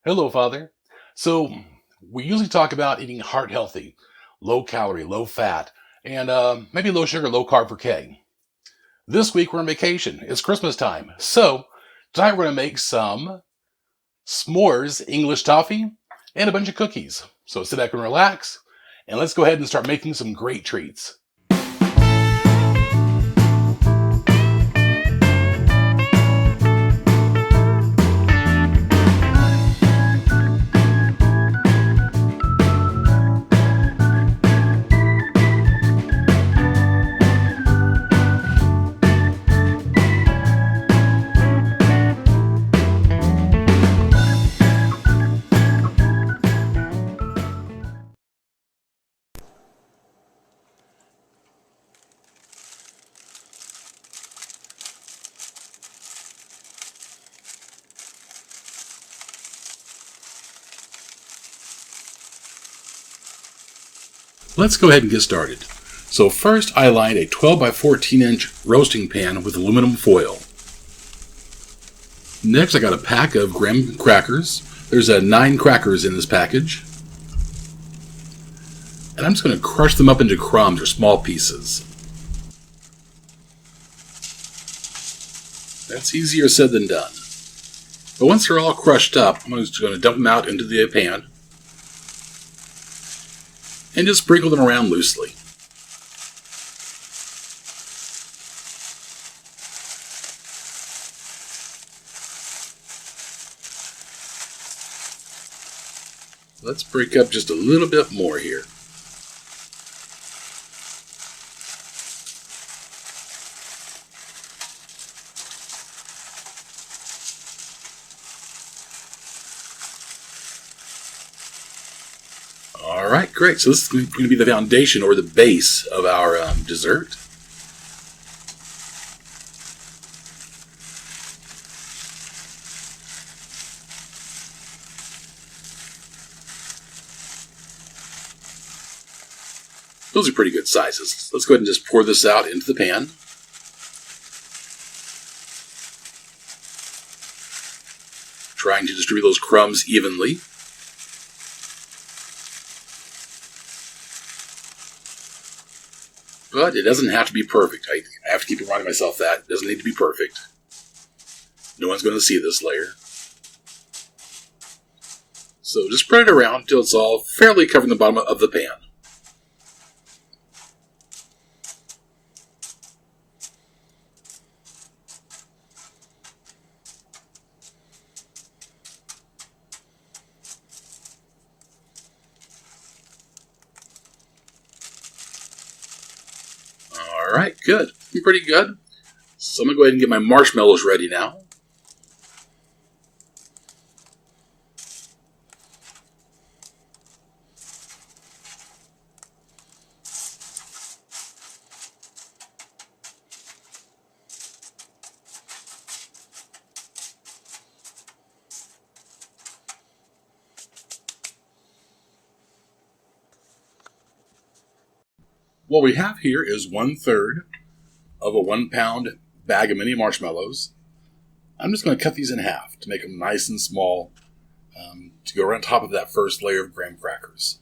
Hello, Father. So, we usually talk about eating heart healthy, low calorie, low fat, and maybe low sugar, low carb for K. This week we're on vacation. It's Christmas time. So, tonight we're going to make some S'mores English Toffee and a bunch of cookies. So, sit back and relax, and let's go ahead and start making some great treats. Let's go ahead and get started. So first I lined a 12 by 14 inch roasting pan with aluminum foil. Next I got a pack of graham crackers. There's 9 crackers in this package. And I'm just going to crush them up into crumbs or small pieces. That's easier said than done. But once they're all crushed up, I'm just going to dump them out into the pan and just sprinkle them around loosely. Let's break up just a little bit more here. Alright, great. So this is going to be the foundation or the base of our dessert. Those are pretty good sizes. Let's go ahead and just pour this out into the pan. Trying to distribute those crumbs evenly. But it doesn't have to be perfect. I have to keep reminding myself that. It doesn't need to be perfect. No one's going to see this layer. So just spread it around until it's all fairly covering the bottom of the pan. Alright, good. Pretty good. So I'm going to go ahead and get my marshmallows ready now. What we have here is 1/3 of a 1-pound bag of mini marshmallows. I'm just going to cut these in half to make them nice and small to go right on top of that first layer of graham crackers.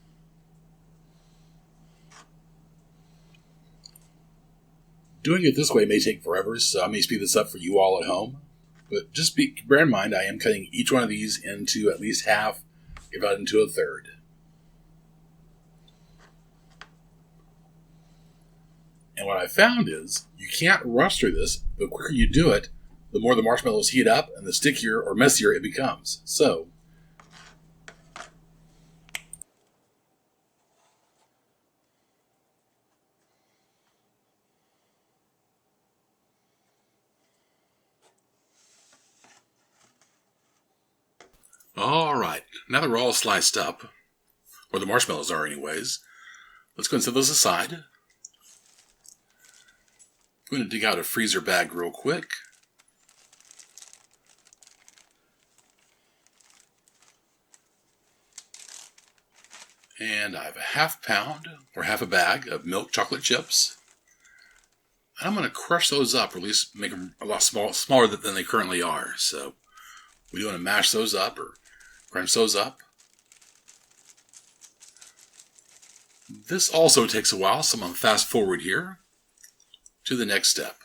Doing it this way may take forever, so I may speed this up for you all at home. But just bear in mind, I am cutting each one of these into at least half, if not into a third. And what I found is, you can't rush through this. The quicker you do it, the more the marshmallows heat up and the stickier or messier it becomes. So, alright, now that we're all sliced up, or the marshmallows are anyways, let's go and set those aside. I'm going to dig out a freezer bag real quick. And I have a ½ pound or half a bag of milk chocolate chips. And I'm going to crush those up, or at least make them a lot smaller than they currently are. So we do want to mash those up or Crunch those up. This also takes a while, so I'm going to fast forward here to the next step.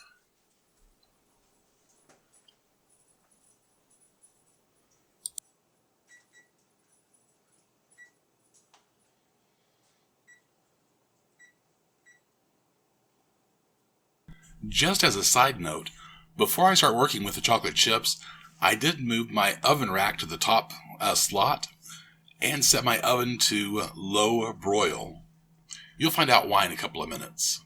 Just as a side note, before I start working with the chocolate chips, I did move my oven rack to the top slot and set my oven to low broil. You'll find out why in a couple of minutes.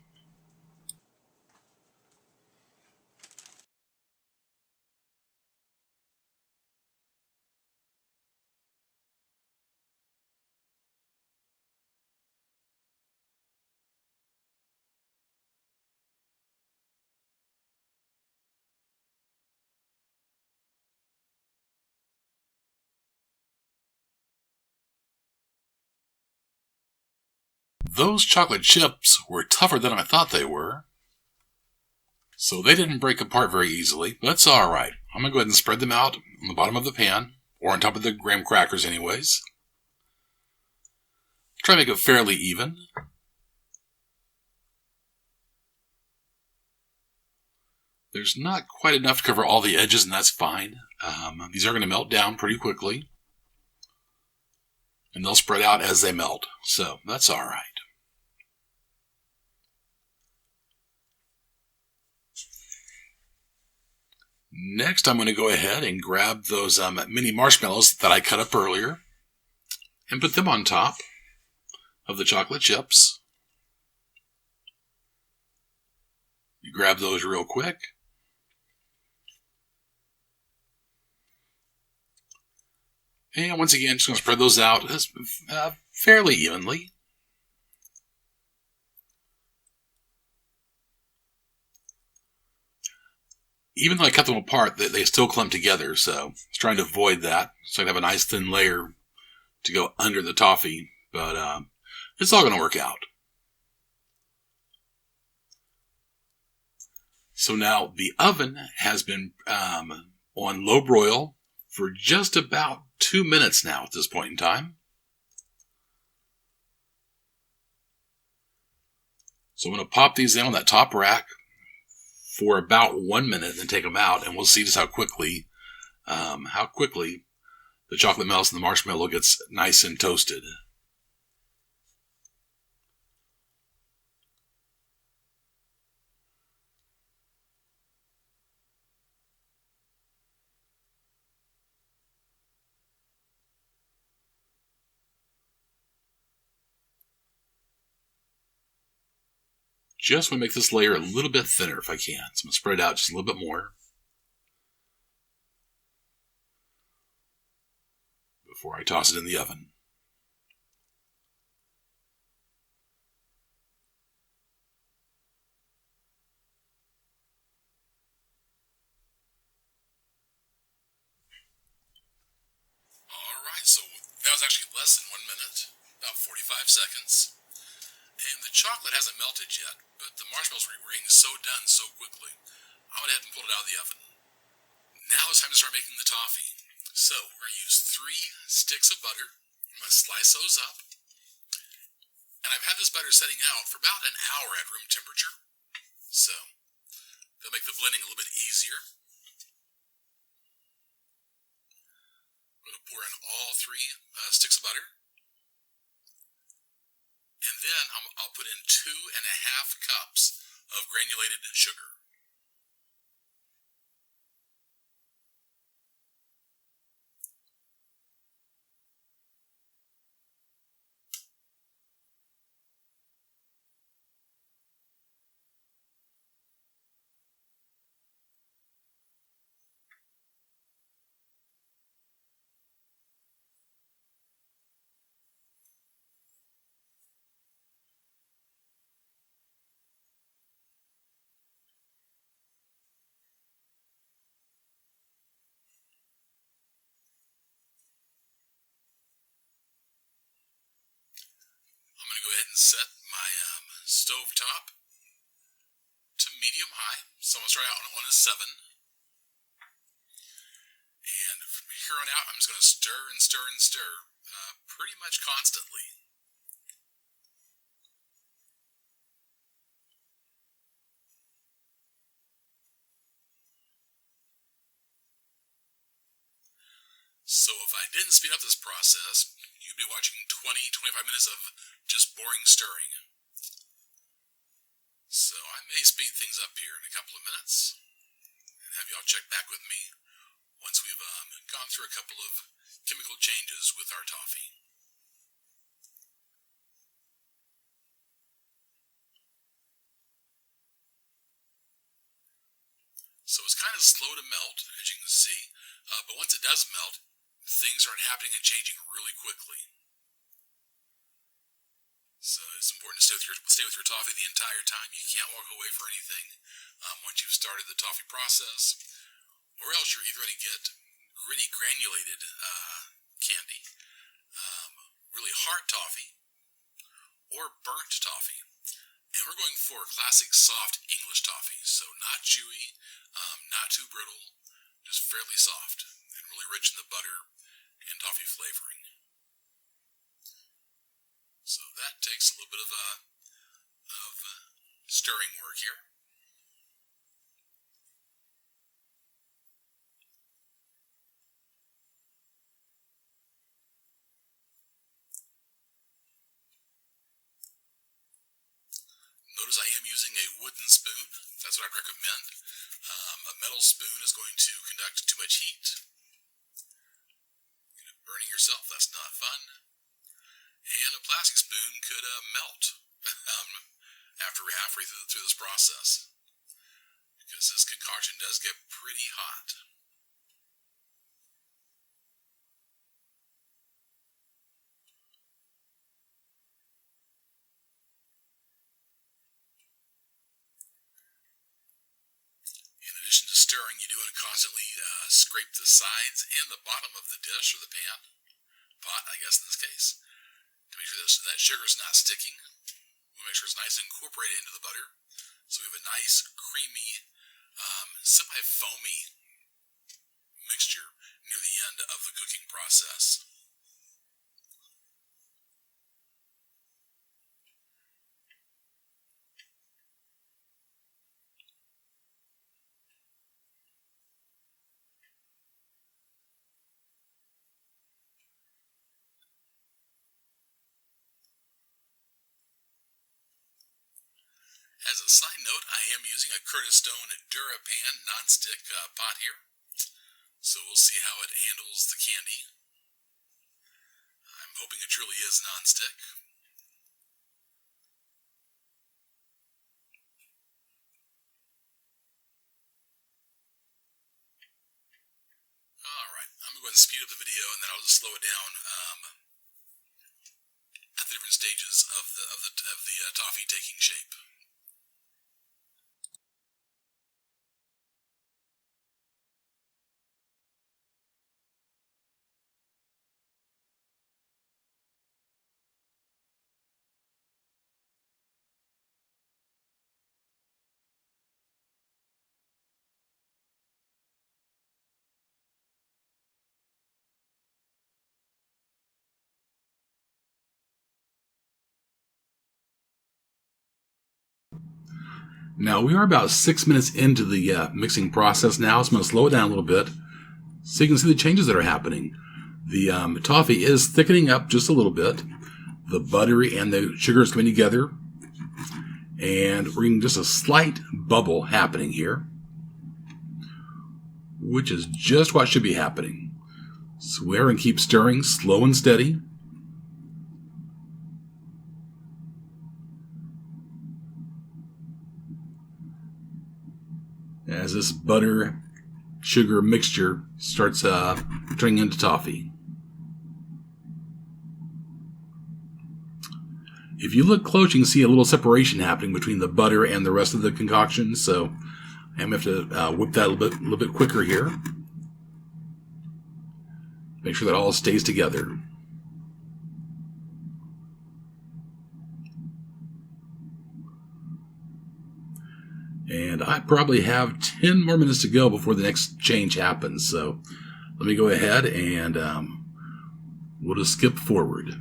Those chocolate chips were tougher than I thought they were, so they didn't break apart very easily, but that's alright. I'm going to go ahead and spread them out on the bottom of the pan, or on top of the graham crackers anyways. Try to make it fairly even. There's not quite enough to cover all the edges, and that's fine. These are going to melt down pretty quickly, and they'll spread out as they melt, so that's alright. Next, I'm going to go ahead and grab those mini marshmallows that I cut up earlier and put them on top of the chocolate chips. You grab those real quick. And once again, just going to spread those out fairly evenly. Even though I cut them apart, they still clump together, so I was trying to avoid that. So I can have a nice thin layer to go under the toffee, but it's all going to work out. So now the oven has been on low broil for just about 2 minutes now at this point in time. So I'm going to pop these in on that top rack for about 1 minute and then take them out, and we'll see just how quickly the chocolate melts and the marshmallow gets nice and toasted. Just want to make this layer a little bit thinner if I can. So I'm going to spread it out just a little bit more before I toss it in the oven. Alright, so that was actually less than 1 minute, about 45 seconds. And the chocolate hasn't melted yet, but the marshmallows were getting so done so quickly. I went ahead and pulled it out of the oven. Now it's time to start making the toffee. So we're going to use 3 sticks of butter. I'm going to slice those up. And I've had this butter setting out for about an hour at room temperature. So that'll make the blending a little bit easier. I'm going to pour in all 3 sticks of butter. And then I'll put in 2.5 cups of granulated sugar. I'm going to go ahead and set my stove top to medium high. So I'm going to start out on a 7. And from here here on out, I'm just going to stir and stir and stir pretty much constantly. So if I didn't speed up this process, you'd be watching 20-25 minutes of just boring stirring. So I may speed things up here in a couple of minutes and have y'all check back with me once we've gone through a couple of chemical changes with our toffee. So it's kind of slow to melt, as you can see, but once it does melt, things start happening and changing really quickly. So it's important to stay with your toffee the entire time. You can't walk away for anything once you've started the toffee process, or else you're either going to get gritty granulated candy, really hard toffee, or burnt toffee. And we're going for classic soft English toffee, so not chewy, not too brittle, just fairly soft and really rich in the butter and toffee flavoring. So that takes a little bit of stirring work here. Notice I am using a wooden spoon. That's what I'd recommend. A metal spoon is going to conduct too much heat. Burning yourself, that's not fun. And a plastic spoon could melt after halfway through this process, because this concoction does get pretty hot. In addition to stirring, you do want to constantly scrape the sides and the bottom of the dish or the pot, I guess in this case, to make sure that sugar's not sticking. We'll make sure it's nice and incorporated into the butter, so we have a nice, creamy, semi-foamy mixture near the end of the cooking process. As a side note, I am using a Curtis Stone DuraPan nonstick pot here, so we'll see how it handles the candy. I'm hoping it truly is nonstick. Alright, I'm going to go ahead and speed up the video and then I'll just slow it down at the different stages of the toffee taking shape. Now we are about 6 minutes into the mixing process now, so I'm going to slow it down a little bit so you can see the changes that are happening. The toffee is thickening up just a little bit. The buttery and the sugar is coming together, and we're getting just a slight bubble happening here, which is just what should be happening. So we're going to keep stirring slow and steady. As this butter sugar mixture starts turning into toffee. If you look close, you can see a little separation happening between the butter and the rest of the concoction, so I'm going to have to whip that a little bit quicker here. Make sure that all stays together. And I probably have 10 more minutes to go before the next change happens, so let me go ahead and we'll just skip forward.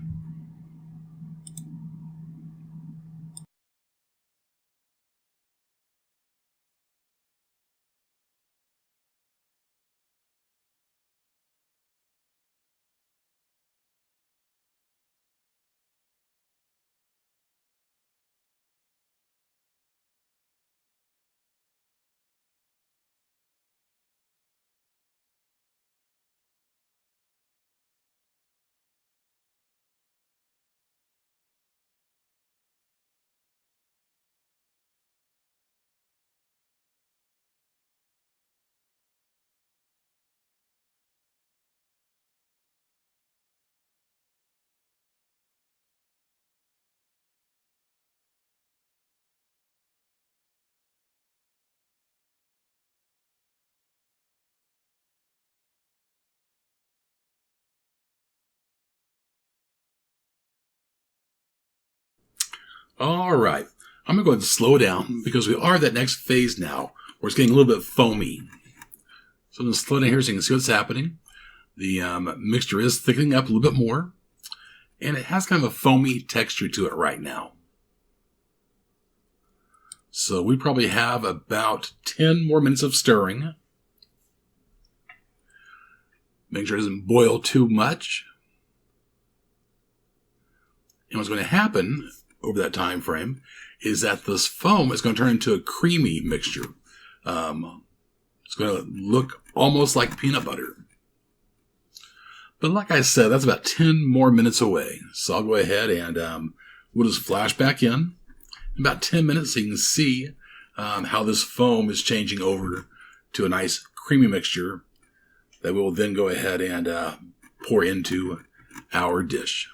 All right. I'm going to go ahead and slow down because we are at that next phase now where it's getting a little bit foamy. So I'm going to slow down here so you can see what's happening. The mixture is thickening up a little bit more, and it has kind of a foamy texture to it right now. So we probably have about 10 more minutes of stirring. Make sure it doesn't boil too much. And what's going to happen over that time frame is that this foam is going to turn into a creamy mixture. It's going to look almost like peanut butter. But like I said, that's about 10 more minutes away. So I'll go ahead and we'll just flash back in about 10 minutes so you can see how this foam is changing over to a nice creamy mixture that we'll then go ahead and pour into our dish.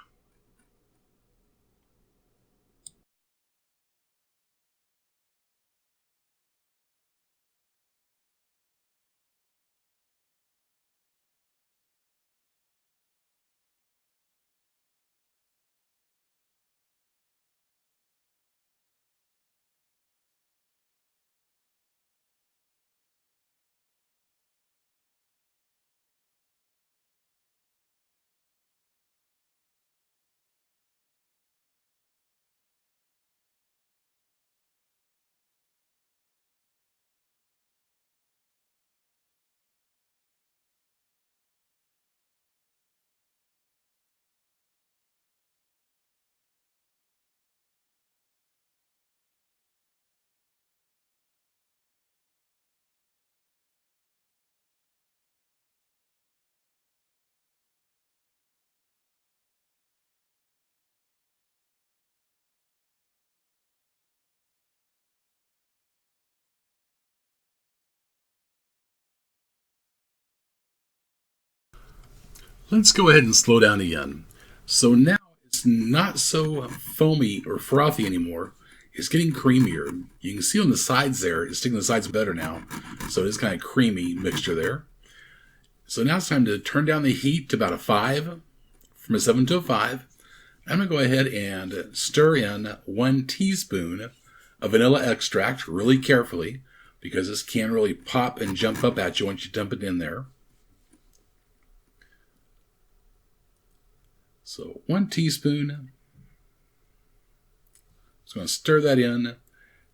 Let's go ahead and slow down again. So now it's not so foamy or frothy anymore. It's getting creamier. You can see on the sides there, it's sticking to the sides better now. So it is kind of creamy mixture there. So now it's time to turn down the heat to about a 5, from a 7 to a 5. I'm going to go ahead and stir in 1 teaspoon of vanilla extract really carefully because this can really pop and jump up at you once you dump it in there. So 1 teaspoon. Just going to stir that in,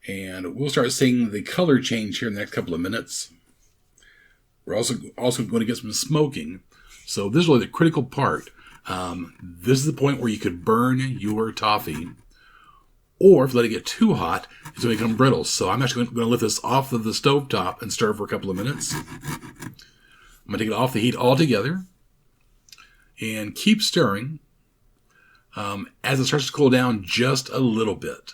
and we'll start seeing the color change here in the next couple of minutes. We're also going to get some smoking. So this is really the critical part. This is the point where you could burn your toffee, or if you let it get too hot, it's going to become brittle. So I'm actually going to lift this off of the stovetop and stir for a couple of minutes. I'm going to take it off the heat altogether and keep stirring as it starts to cool down just a little bit.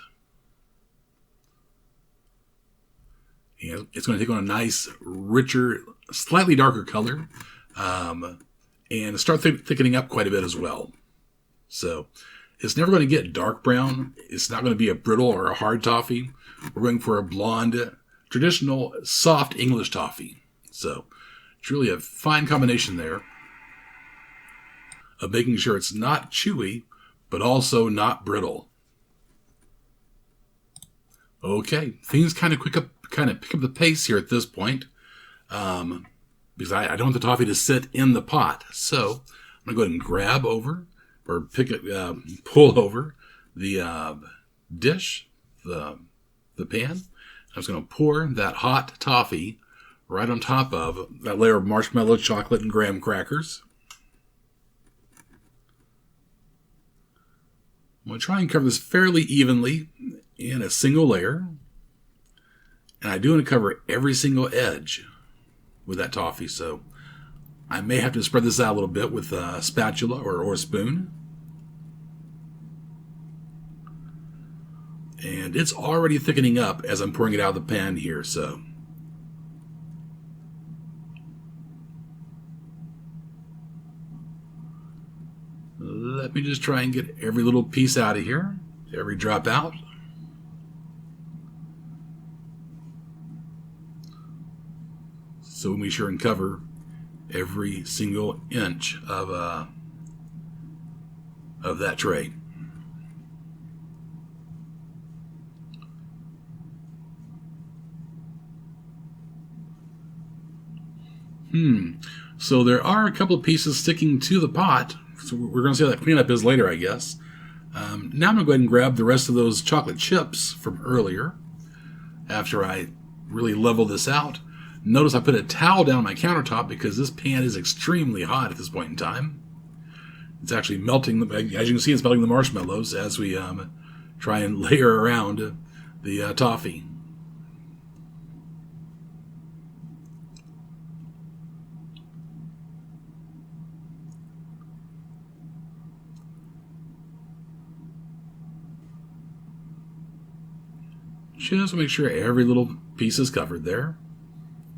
And it's going to take on a nice, richer, slightly darker color, and start thickening up quite a bit as well. So it's never going to get dark brown. It's not going to be a brittle or a hard toffee. We're going for a blonde, traditional, soft English toffee. So it's really a fine combination there of making sure it's not chewy, but also not brittle. Okay, things kind of pick up the pace here at this point, because I don't want the toffee to sit in the pot. So I'm going to go ahead and grab over, or pull over the dish, the pan. I'm just going to pour that hot toffee right on top of that layer of marshmallow, chocolate, and graham crackers. I'm going to try and cover this fairly evenly in a single layer. And I do want to cover every single edge with that toffee, so I may have to spread this out a little bit with a spatula or a spoon. And it's already thickening up as I'm pouring it out of the pan here, so. Let me just try and get every little piece out of here, every drop out. So we make sure and cover every single inch of that tray. So there are a couple of pieces sticking to the pot. So we're going to see how that cleanup is later, I guess. Now I'm going to go ahead and grab the rest of those chocolate chips from earlier after I really level this out. Notice I put a towel down on my countertop because this pan is extremely hot at this point in time. It's actually melting, as you can see, it's melting the marshmallows as we try and layer around the toffee. Just to make sure every little piece is covered there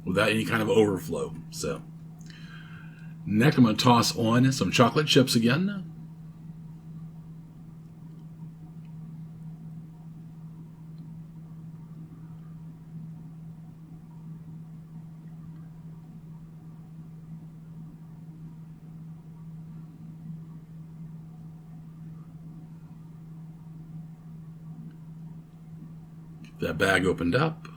without any kind of overflow. So next I'm going to toss on some chocolate chips again. Get that bag opened up.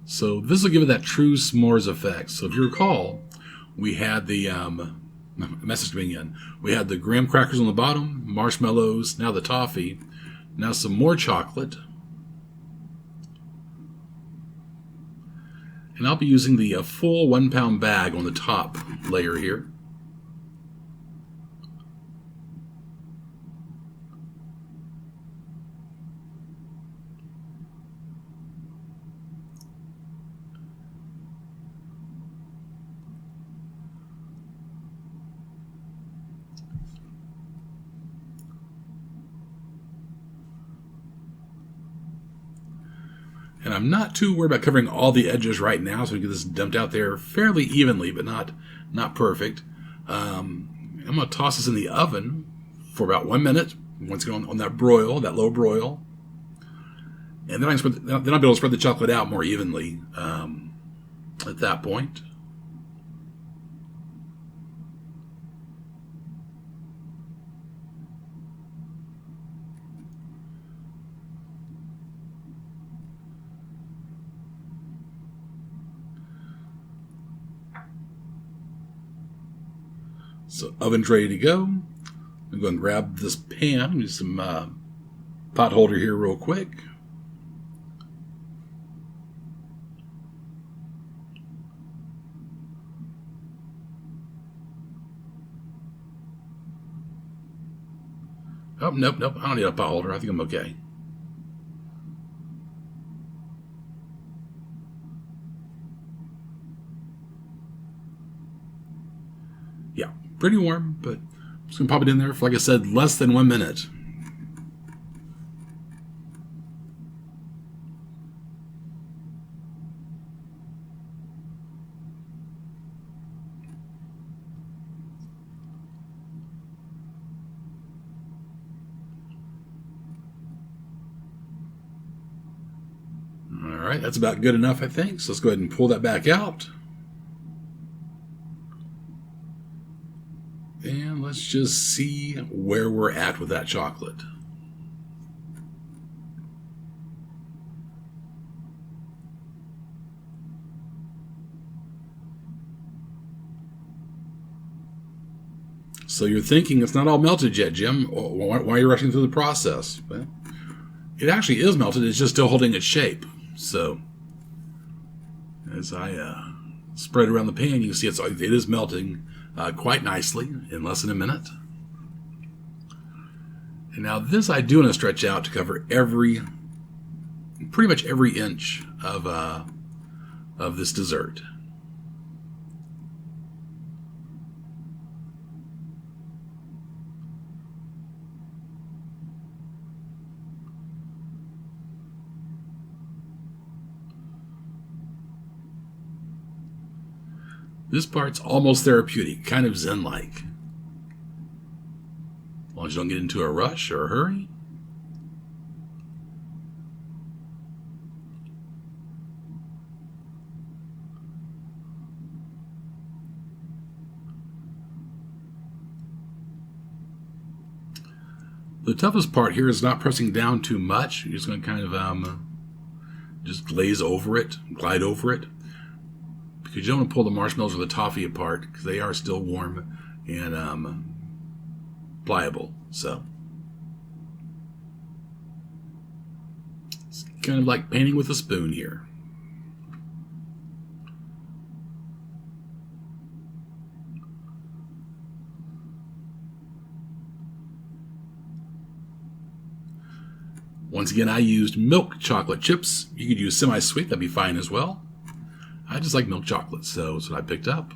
So this will give it that true s'mores effect. So if you recall, we had the message coming in. We had the graham crackers on the bottom, marshmallows, now the toffee, now some more chocolate. And I'll be using the full 1 pound bag on the top layer here. And I'm not too worried about covering all the edges right now, so we get this dumped out there fairly evenly, but not perfect. I'm going to toss this in the oven for about 1 minute, once again on that broil, that low broil. And then I'll be able to spread the chocolate out more evenly at that point. So oven's ready to go. I'm going to go and grab this pan. Use some pot holder here real quick. Oh, nope. I don't need a pot holder. I think I'm okay. Yeah, pretty warm, but I'm just going to pop it in there for, like I said, less than 1 minute. All right, that's about good enough, I think. So let's go ahead and pull that back out. And let's just see where we're at with that chocolate. So you're thinking it's not all melted yet, Jim. Why are you rushing through the process? Well, it actually is melted. It's just still holding its shape. So as I spread around the pan, you can see it is melting quite nicely in less than a minute. And now this I do want to stretch out to cover pretty much every inch of this dessert. This part's almost therapeutic, kind of zen-like. As long as you don't get into a rush or a hurry. The toughest part here is not pressing down too much. You're just going to kind of just glaze over it, glide over it. Because you don't want to pull the marshmallows or the toffee apart because they are still warm and pliable. So it's kind of like painting with a spoon here. Once again, I used milk chocolate chips. You could use semi-sweet, that'd be fine as well. I just like milk chocolate, so that's what I picked up.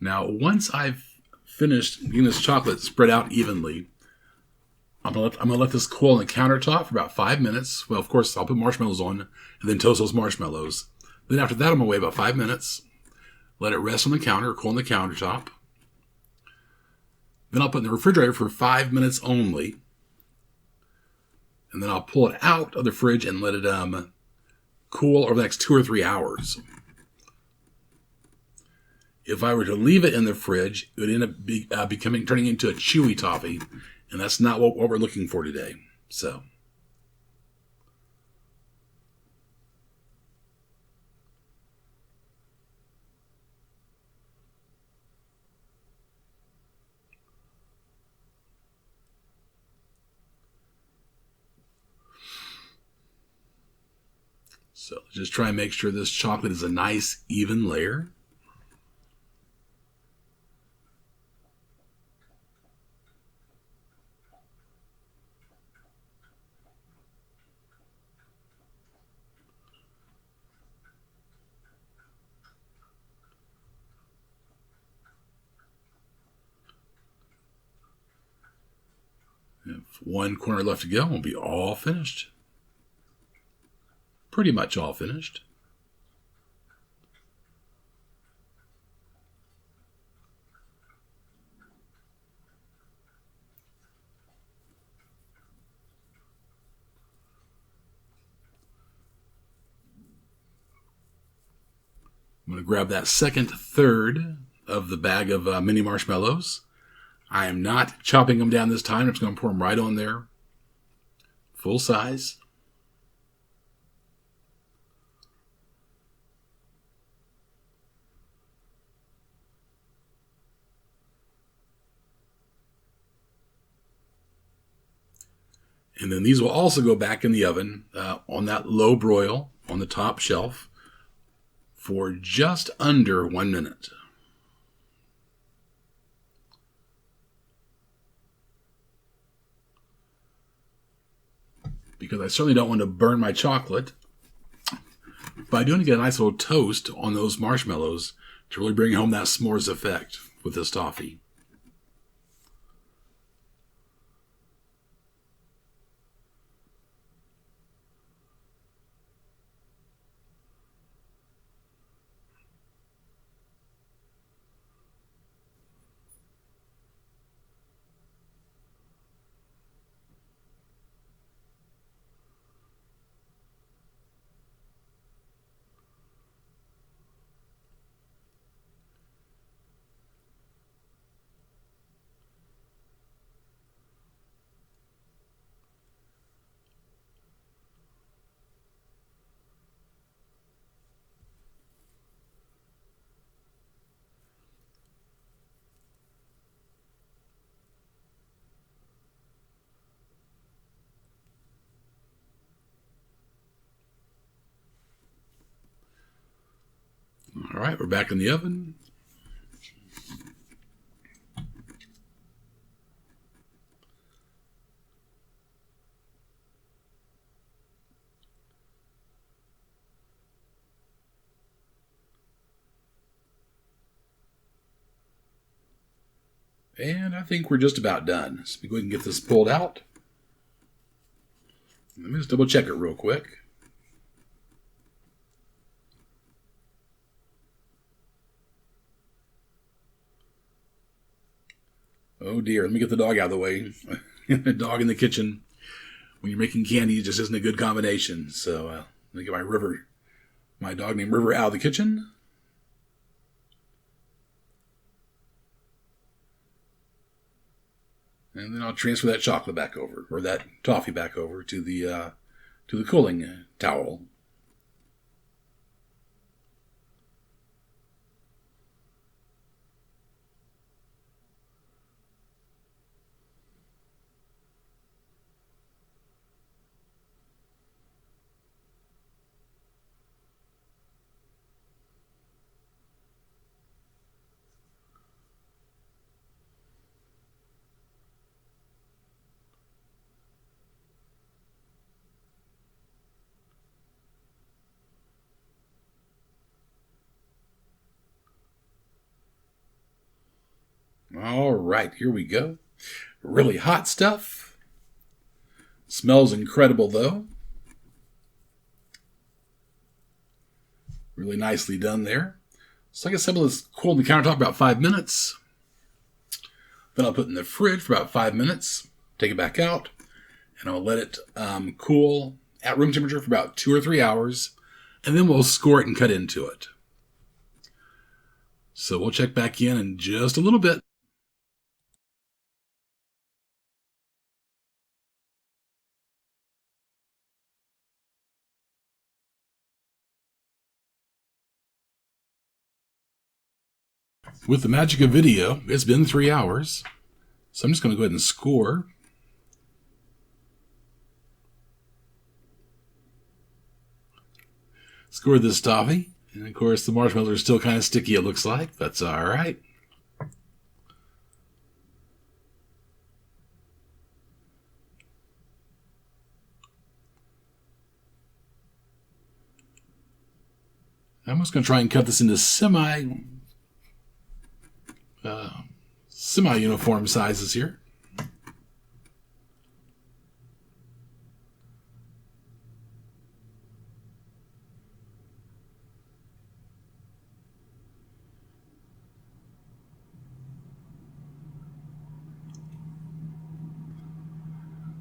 Now, once I've finished getting this chocolate spread out evenly, I'm gonna let this cool on the countertop for about 5 minutes. Well, of course, I'll put marshmallows on and then toast those marshmallows. Then after that, I'm gonna wait about 5 minutes, let it rest on the counter, cool on the countertop. Then I'll put it in the refrigerator for 5 minutes only. And then I'll pull it out of the fridge and let it cool over the next 2 or 3 hours. If I were to leave it in the fridge, it would end up turning into a chewy toffee, and that's not what we're looking for today. So just try and make sure this chocolate is a nice, even layer. If one corner left to go, we'll be all finished. Pretty much all finished. I'm going to grab that second third of the bag of mini marshmallows. I am not chopping them down this time. I'm just going to pour them right on there. Full size. And then these will also go back in the oven on that low broil on the top shelf for just under 1 minute. Because I certainly don't want to burn my chocolate, but I do want to get a nice little toast on those marshmallows to really bring home that s'mores effect with this toffee. All right, we're back in the oven. And I think we're just about done. So we go ahead and get this pulled out. Let me just double check it real quick. Oh dear, let me get the dog out of the way. The dog in the kitchen when you're making candy just isn't a good combination. So let me get my dog named River out of the kitchen. And then I'll transfer that chocolate back over, or that toffee back over to the cooling towel. All right, here we go. Really hot stuff. Smells incredible, though. Really nicely done there. So I can assemble this cool on the countertop about 5 minutes. Then I'll put it in the fridge for about 5 minutes. Take it back out. And I'll let it cool at room temperature for about 2 or 3 hours. And then we'll score it and cut into it. So we'll check back in just a little bit. With the magic of video, it's been 3 hours. So I'm just going to go ahead and score. Score this toffee. And of course, the marshmallows are still kind of sticky, it looks like. That's all right. I'm just going to try and cut this into semi-uniform sizes here.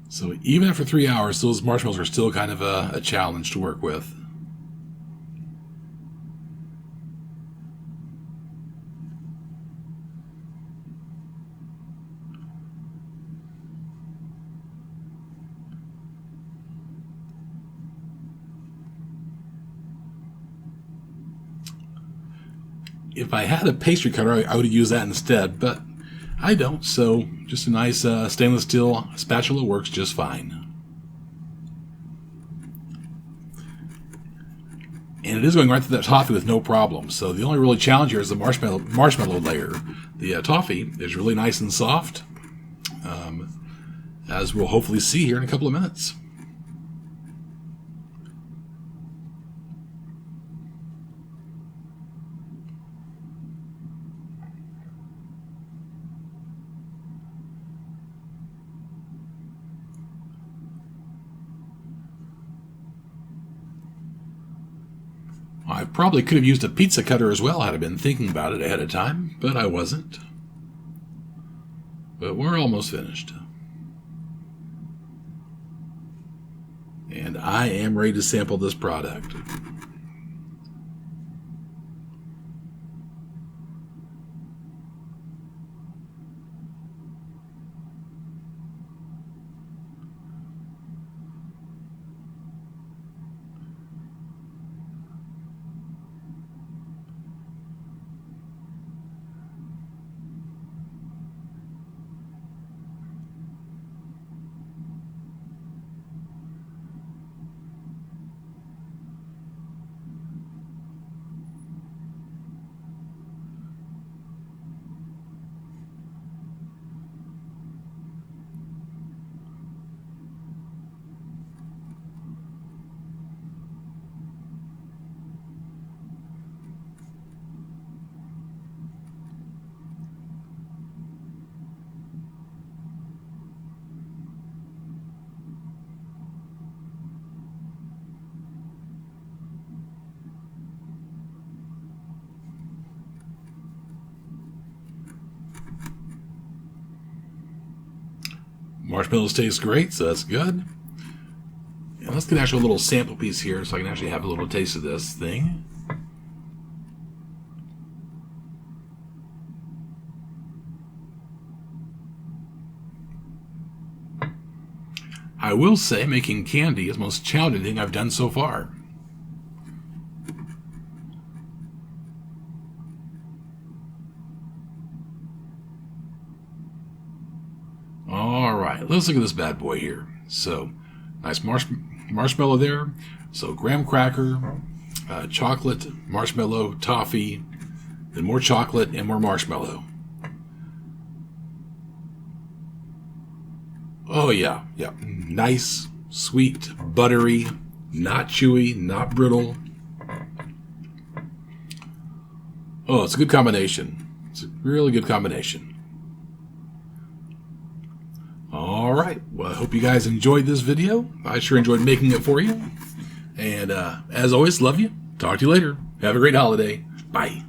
So even after 3 hours, those marshmallows are still kind of a challenge to work with. If I had a pastry cutter, I would have used that instead, but I don't, so just a nice stainless steel spatula works just fine. And it is going right through that toffee with no problem, so the only really challenge here is the marshmallow layer. The toffee is really nice and soft, as we'll hopefully see here in a couple of minutes. I probably could have used a pizza cutter as well had I been thinking about it ahead of time, but I wasn't. But we're almost finished. And I am ready to sample this product. Marshmallows taste great, so that's good. And let's get actually a little sample piece here so I can actually have a little taste of this thing. I will say making candy is the most challenging thing I've done so far. Alright, let's look at this bad boy here. So, nice marshmallow there. So, graham cracker, chocolate, marshmallow, toffee, then more chocolate and more marshmallow. Oh yeah. Nice, sweet, buttery, not chewy, not brittle. Oh, it's a good combination. It's a really good combination. Alright, well I hope you guys enjoyed this video. I sure enjoyed making it for you. And as always, love you. Talk to you later. Have a great holiday. Bye.